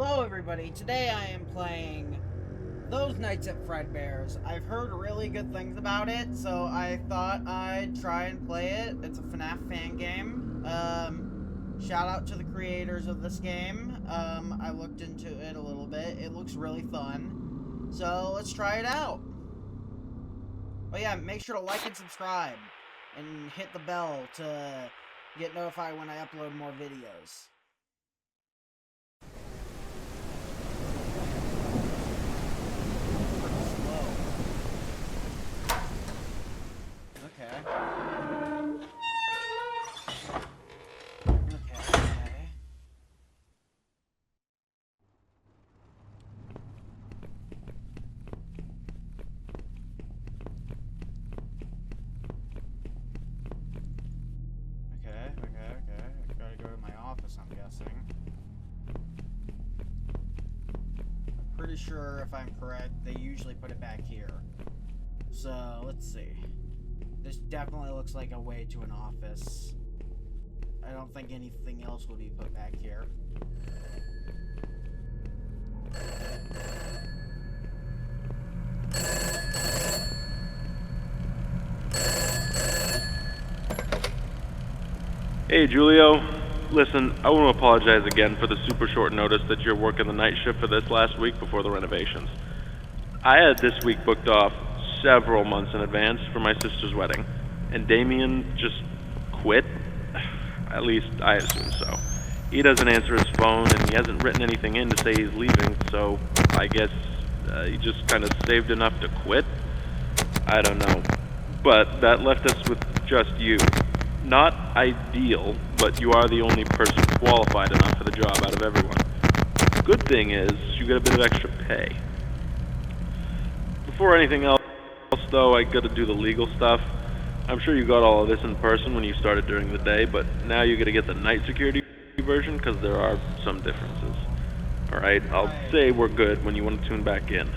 Hello everybody, today I am playing Those Nights at Fredbears. I've heard really good things about it, so I thought I'd try and play it. It's a FNAF fan game. Shout out to the creators of this game. I looked into it a little bit. It looks really fun. So let's try it out. Oh yeah, make sure to like and subscribe. And hit the bell to get notified when I upload more videos. Okay. I gotta go to my office, I'm guessing. I'm pretty sure, if I'm correct, they usually put it back here. So, let's see. This definitely looks like a way to an office. I don't think anything else will be put back here. Hey Julio, listen, I want to apologize again for the super short notice that you're working the night shift for this last week before the renovations. I had this week booked off several months in advance for my sister's wedding, and Damien just quit. At least I assume so. He doesn't answer his phone, and he hasn't written anything in to say he's leaving, so I guess he just kind of saved enough to quit? I don't know. But that left us with just you. Not ideal, but you are the only person qualified enough for the job out of everyone. Good thing is, you get a bit of extra pay. Before anything else, though, I gotta do the legal stuff. I'm sure you got all of this in person when you started during the day, but now you gotta get the night security version, because there are some differences. Alright, I'll say we're good when you want to tune back in.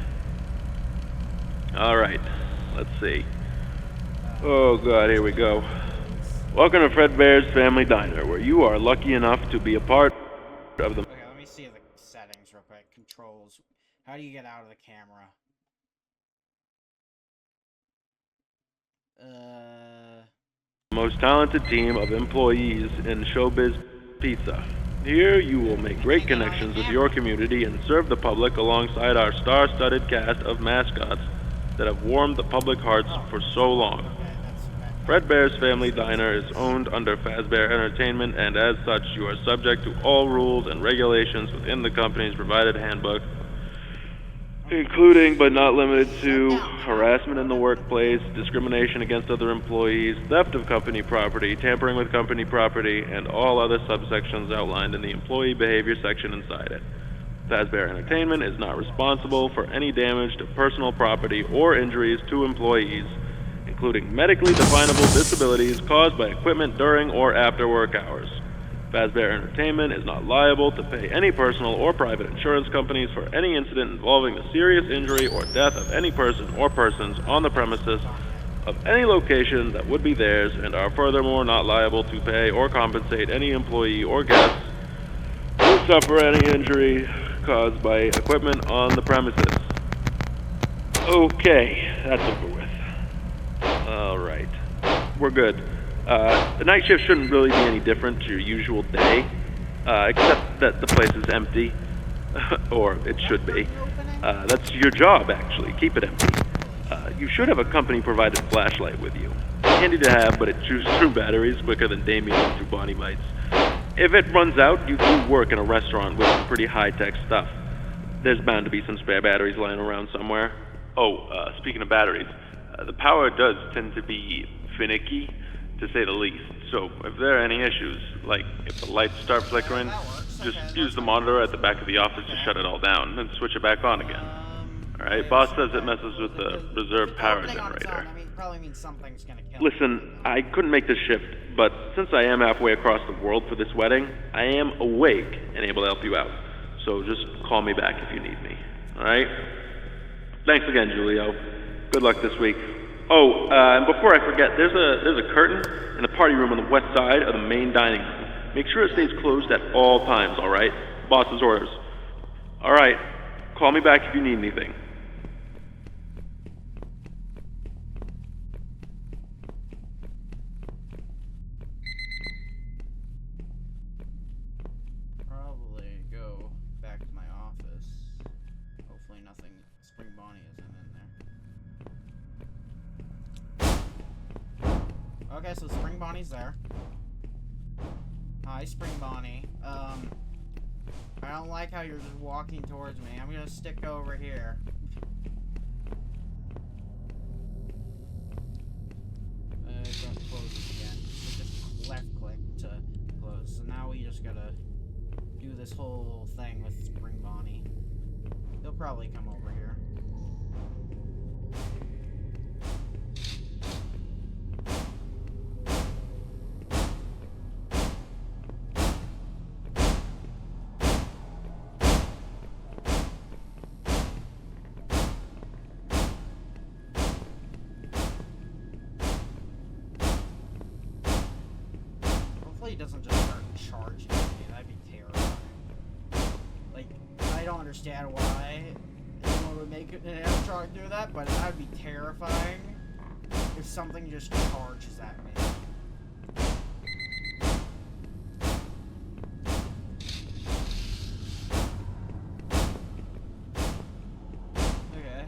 Alright, let's see. Oh god, here we go. Welcome to Fredbears Family Diner, where you are lucky enough to be a part of the... Okay, let me see the settings real quick. Controls. How do you get out of the camera? most talented team of employees in Showbiz Pizza. Here you will make great connections with your community and serve the public alongside our star-studded cast of mascots that have warmed the public hearts for so long. Fredbears Family Diner is owned under Fazbear Entertainment, and as such, you are subject to all rules and regulations within the company's provided handbook, including but not limited to harassment in the workplace, discrimination against other employees, theft of company property, tampering with company property, and all other subsections outlined in the employee behavior section inside it. Fazbear Entertainment is not responsible for any damage to personal property or injuries to employees, including medically definable disabilities caused by equipment during or after work hours. Fazbear Entertainment is not liable to pay any personal or private insurance companies for any incident involving the serious injury or death of any person or persons on the premises of any location that would be theirs, and are furthermore not liable to pay or compensate any employee or guest who suffer any injury caused by equipment on the premises. Okay, that's over with. Alright, we're good. The night shift shouldn't really be any different to your usual day, except that the place is empty. Or it should be. That's your job, actually. Keep it empty. You should have a company-provided flashlight with you. Handy to have, but it chews through batteries quicker than Damien through Bonnie Mites. If it runs out, you do work in a restaurant with some pretty high-tech stuff. There's bound to be some spare batteries lying around somewhere. Oh, speaking of batteries, the power does tend to be finicky, to say the least. So if there are any issues, like if the lights start flickering, just use the monitor at the back of the office to shut it all down, and switch it back on again. Alright, boss says it messes with the reserve power generator. Listen, I couldn't make this shift, but since I am halfway across the world for this wedding, I am awake and able to help you out. So just call me back if you need me. Alright? Thanks again, Julio. Good luck this week. Oh, and before I forget, there's a curtain in the party room on the west side of the main dining room. Make sure it stays closed at all times, alright? Boss's orders. Alright, call me back if you need anything. Probably go back to my office. Hopefully nothing Spring Bonnie isn't in there. Okay, so Spring Bonnie's there. Hi, Spring Bonnie. I don't like how you're just walking towards me. I'm gonna stick over here. Don't close it again. So just left click to close. So now we just gotta do this whole thing with Spring Bonnie. He'll probably come over here. Hopefully he doesn't just start charging me. That'd be terrifying. Like, I don't understand why anyone would make an try to do that, but that would be terrifying if something just charges at me. Okay.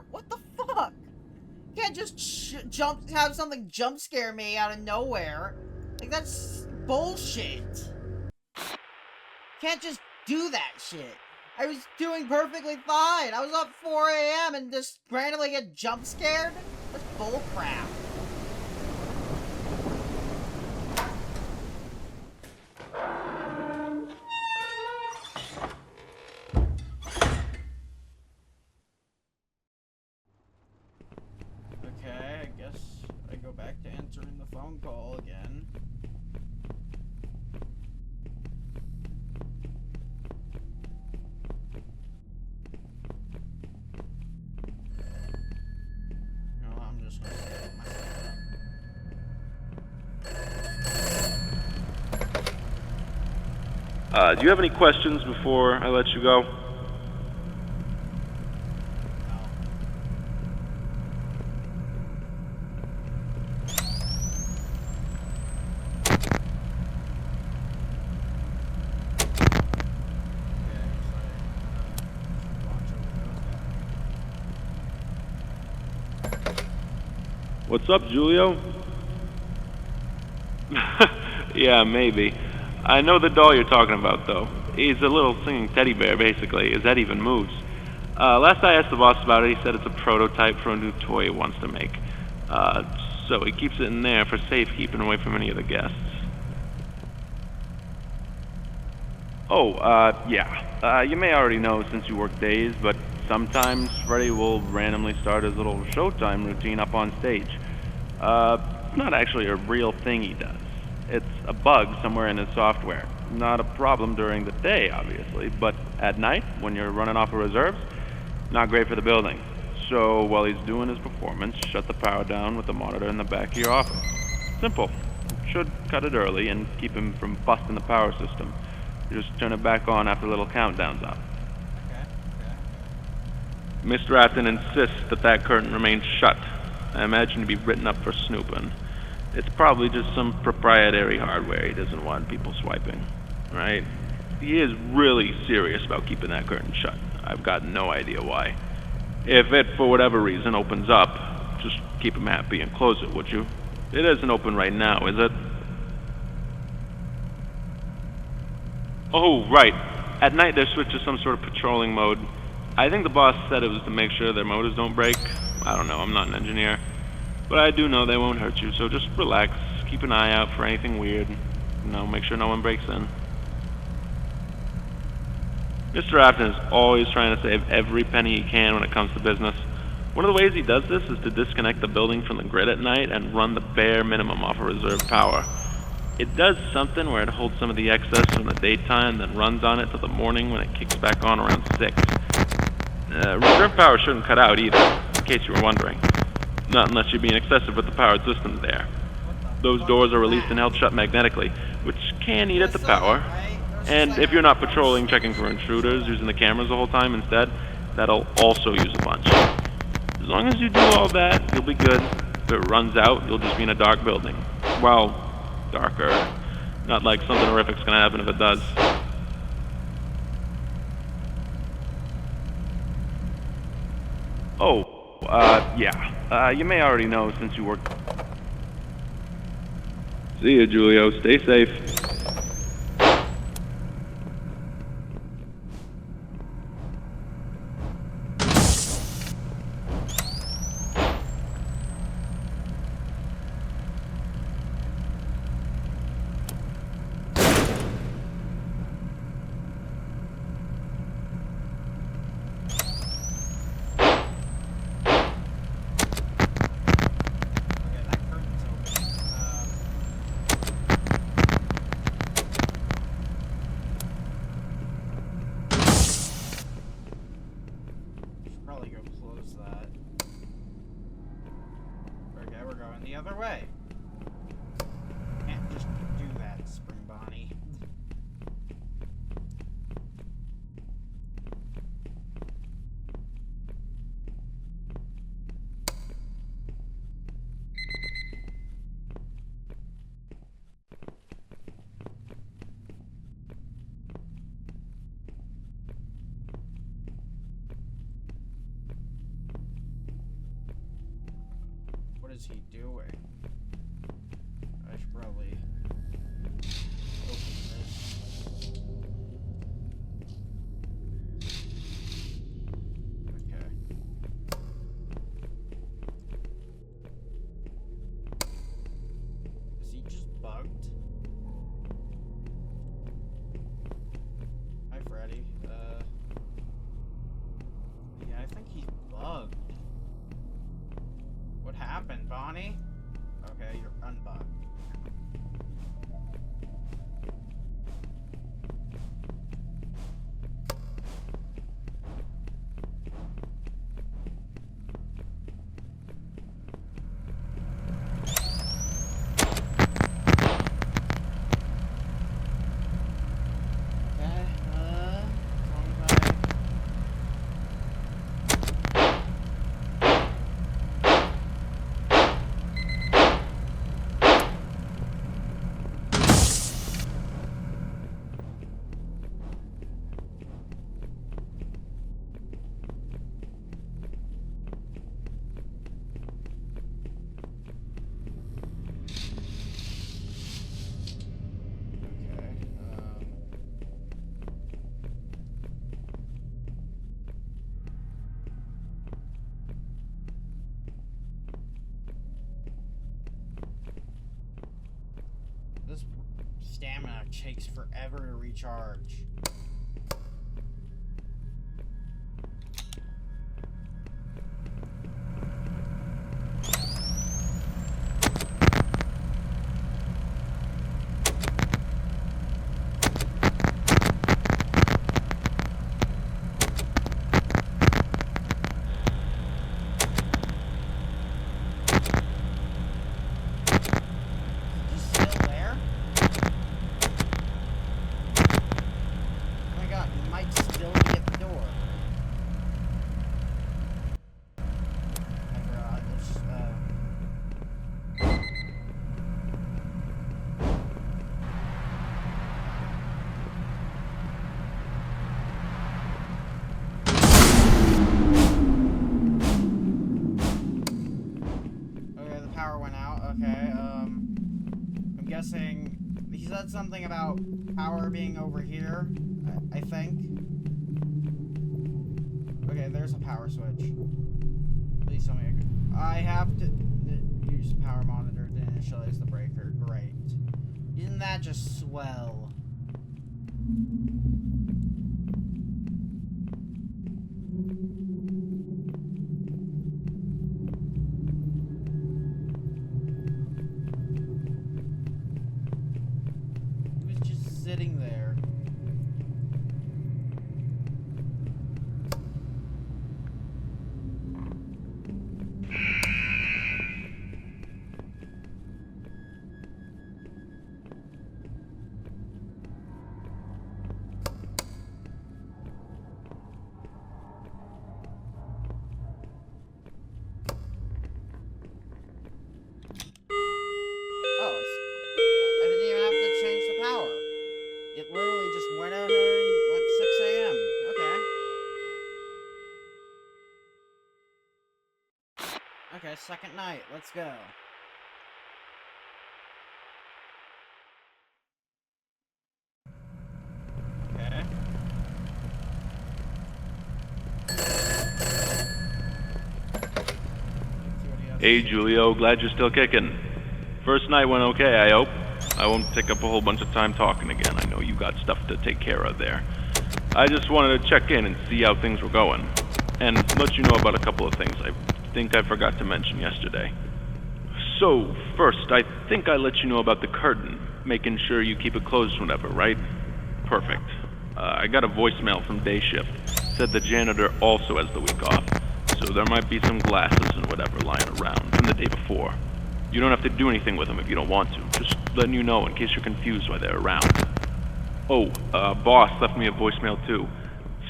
What the fuck? You can't just have something jump scare me out of nowhere. Like, that's bullshit. Can't just do that shit. I was doing perfectly fine. I was up 4 a.m. and just randomly get jump scared? That's bullcrap. Back to answering the phone call again. No, I'm just gonna set myself up. Do you have any questions before I let you go? What's up, Julio? Yeah, maybe. I know the doll you're talking about, though. He's a little singing teddy bear, basically. His head even moves. Last I asked the boss about it, he said it's a prototype for a new toy he wants to make. So he keeps it in there for safekeeping away from any of the guests. Oh, yeah. You may already know since you work days, but sometimes Freddy will randomly start his little showtime routine up on stage. It's not actually a real thing he does. It's a bug somewhere in his software. Not a problem during the day, obviously, but at night, when you're running off of reserves, not great for the building. So while he's doing his performance, shut the power down with the monitor in the back of your office. Simple. Should cut it early and keep him from busting the power system. You just turn it back on after the little countdown's up. Mr. Afton insists that curtain remains shut. I imagine to be written up for snooping. It's probably just some proprietary hardware he doesn't want people swiping, right? He is really serious about keeping that curtain shut. I've got no idea why. If it, for whatever reason, opens up, just keep him happy and close it, would you? It isn't open right now, is it? Oh, right. At night they're switched to some sort of patrolling mode. I think the boss said it was to make sure their motors don't break. I don't know, I'm not an engineer. But I do know they won't hurt you, so just relax. Keep an eye out for anything weird. Make sure no one breaks in. Mr. Afton is always trying to save every penny he can when it comes to business. One of the ways he does this is to disconnect the building from the grid at night and run the bare minimum off of reserve power. It does something where it holds some of the excess from the daytime, then runs on it till the morning when it kicks back on around 6. Reserve power shouldn't cut out either, in case you were wondering. Not unless you're being excessive with the powered systems there. Those doors are released and held shut magnetically, which can eat at the power. And if you're not patrolling, checking for intruders, using the cameras the whole time instead, that'll also use a bunch. As long as you do all that, you'll be good. If it runs out, you'll just be in a dark building. Well, darker. Not like something horrific's gonna happen if it does. Oh, yeah. You may already know since you work. See you, Julio. Stay safe. The other way. Can't just do that, Spring Bonnie. What is he doing? I should probably open this. Okay. Is he just bugged? Hi, Freddy. Yeah, I think he's bugged. What happened, Bonnie? Okay, you're unbugged. This stamina takes forever to recharge. Guessing he said something about power being over here, I think. Okay, there's a power switch. Please tell me I have to use the power monitor to initialize the breaker. Great. Isn't that just swell? Okay, second night. Let's go. Okay. Hey, Julio, glad you're still kicking. First night went okay, I hope. I won't take up a whole bunch of time talking again. I know you got stuff to take care of there. I just wanted to check in and see how things were going. And let you know about a couple of things I think I forgot to mention yesterday. So, first, I think I let you know about the curtain, making sure you keep it closed whenever, right? Perfect. I got a voicemail from day shift. Said the janitor also has the week off, so there might be some glasses and whatever lying around from the day before. You don't have to do anything with them if you don't want to. Just letting you know in case you're confused why they're around. Oh, boss left me a voicemail too.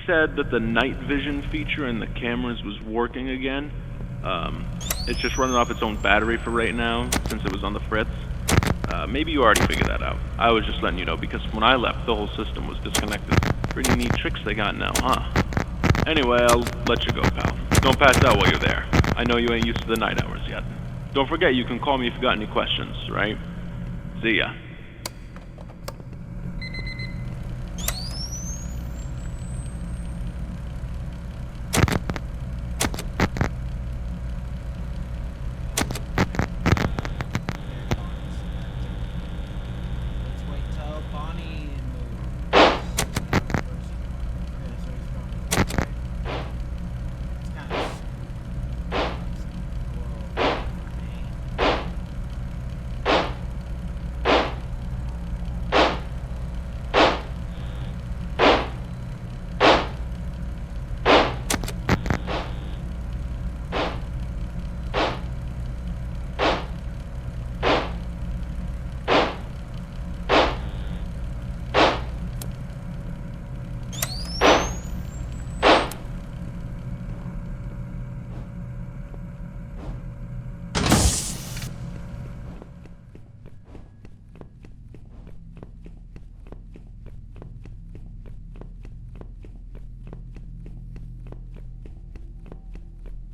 Said that the night vision feature in the cameras was working again. It's just running off its own battery for right now, since it was on the fritz. Maybe you already figured that out. I was just letting you know because when I left, the whole system was disconnected. Pretty neat tricks they got now, huh? Anyway, I'll let you go, pal. Don't pass out while you're there. I know you ain't used to the night hours yet. Don't forget you can call me if you got any questions, right? See ya.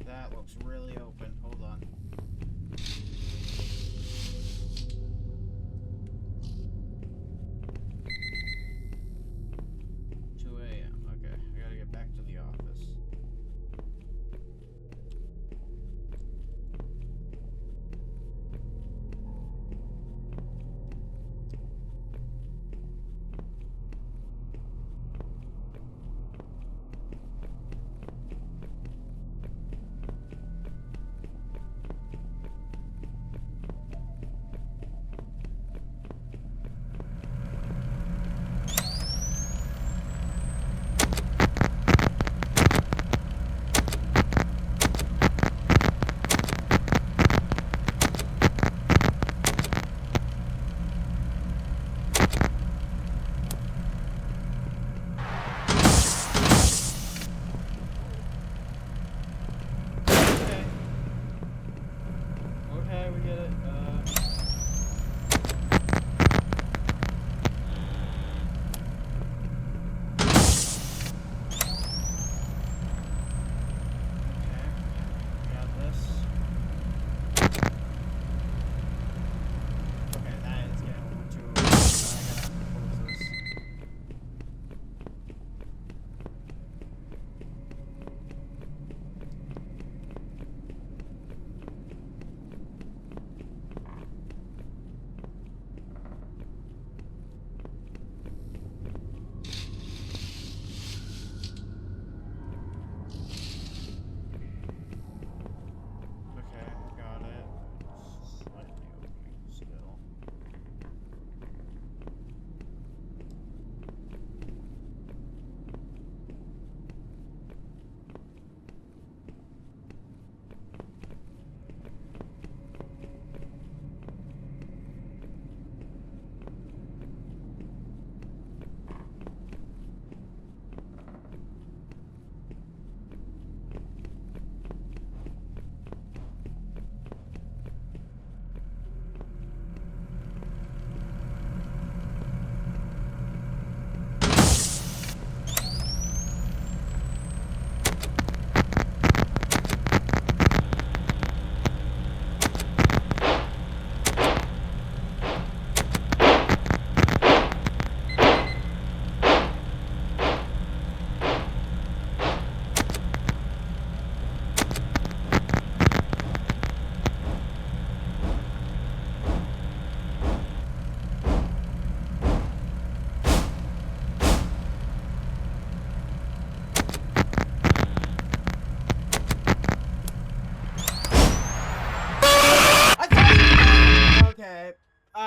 That looks really open. Hold on. Okay, I gotta get back to the office.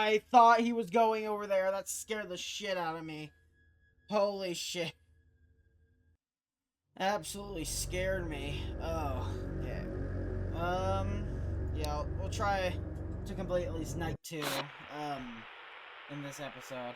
I thought he was going over there. That scared the shit out of me. Holy shit. Absolutely scared me. Oh, okay. Yeah, we'll try to complete at least night 2, in this episode.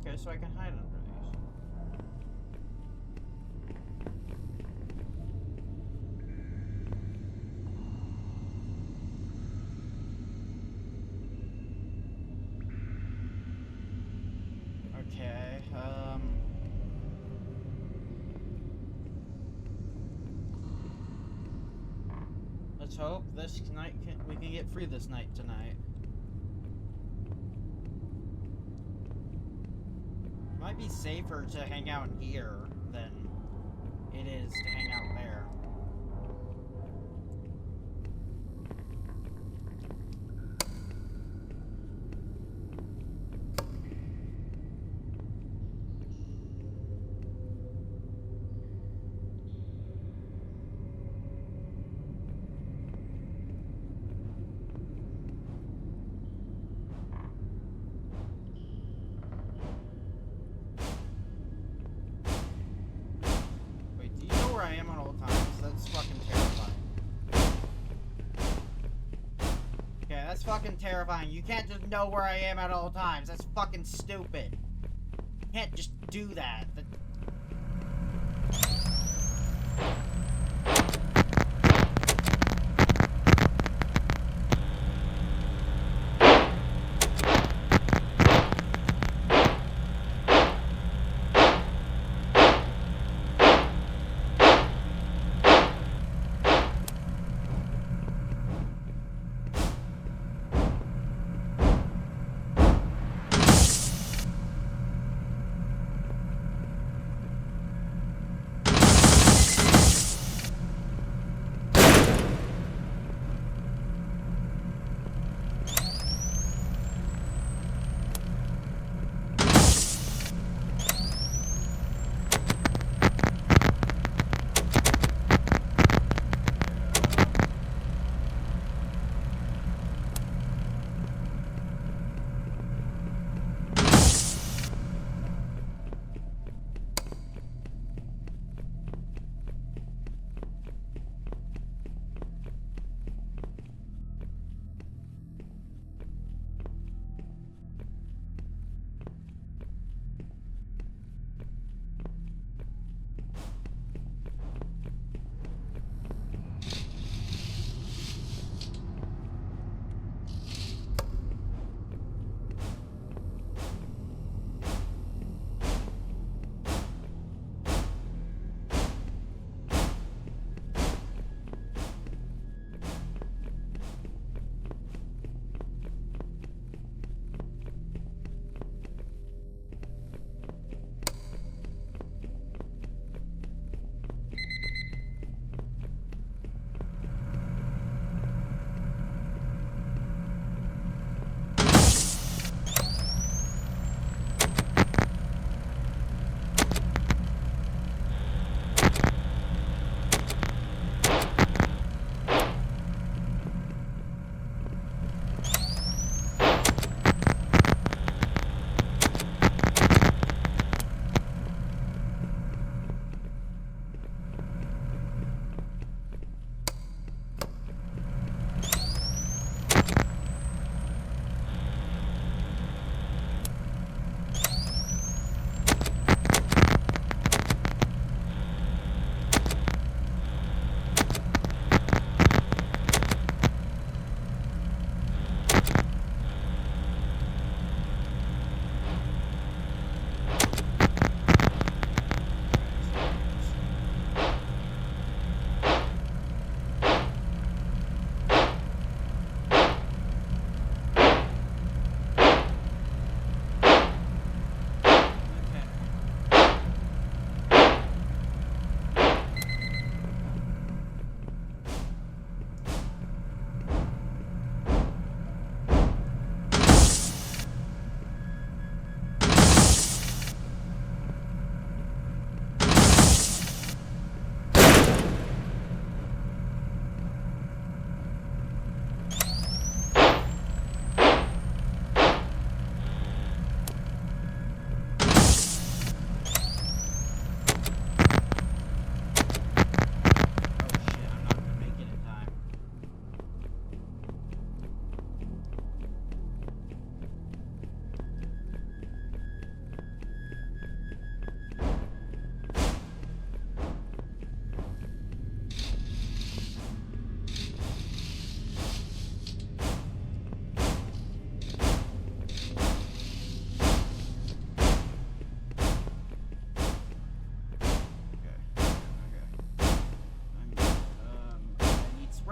Okay, so I can hide under these. Okay, let's hope this night we can get free this night tonight. Might be safer to hang out here than it is to hang out there. I am at all times. That's fucking terrifying. Okay, that's fucking terrifying. You can't just know where I am at all times. That's fucking stupid. You can't just do that.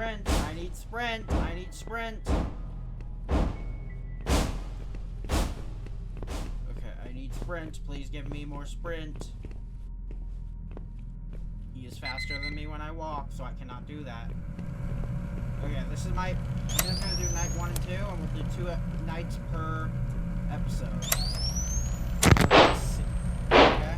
sprint. I need sprint. I need sprint. Okay, I need sprint. Please give me more sprint. He is faster than me when I walk, so I cannot do that. Okay, this is my... I'm just gonna do night 1 and 2, and we'll do 2 nights per episode. Okay?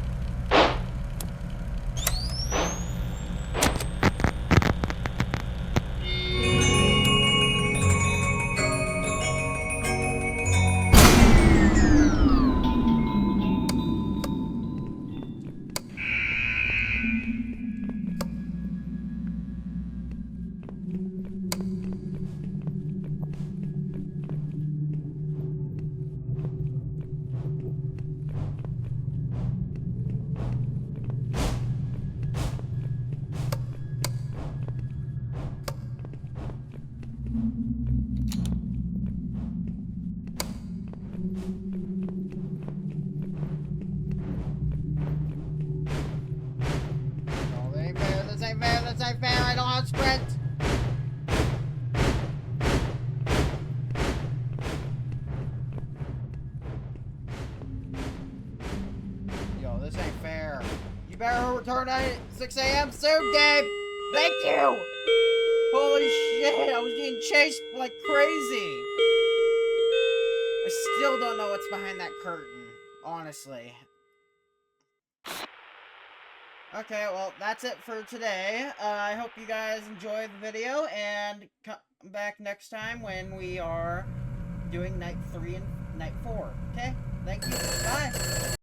This ain't fair, I don't have sprint! Yo, this ain't fair. You better return at 6 a.m. soon, Dave! Thank you! Holy shit, I was getting chased like crazy! I still don't know what's behind that curtain, honestly. Okay, well, that's it for today. I hope you guys enjoyed the video, and come back next time when we are doing night 3 and night 4. Okay? Thank you. Bye!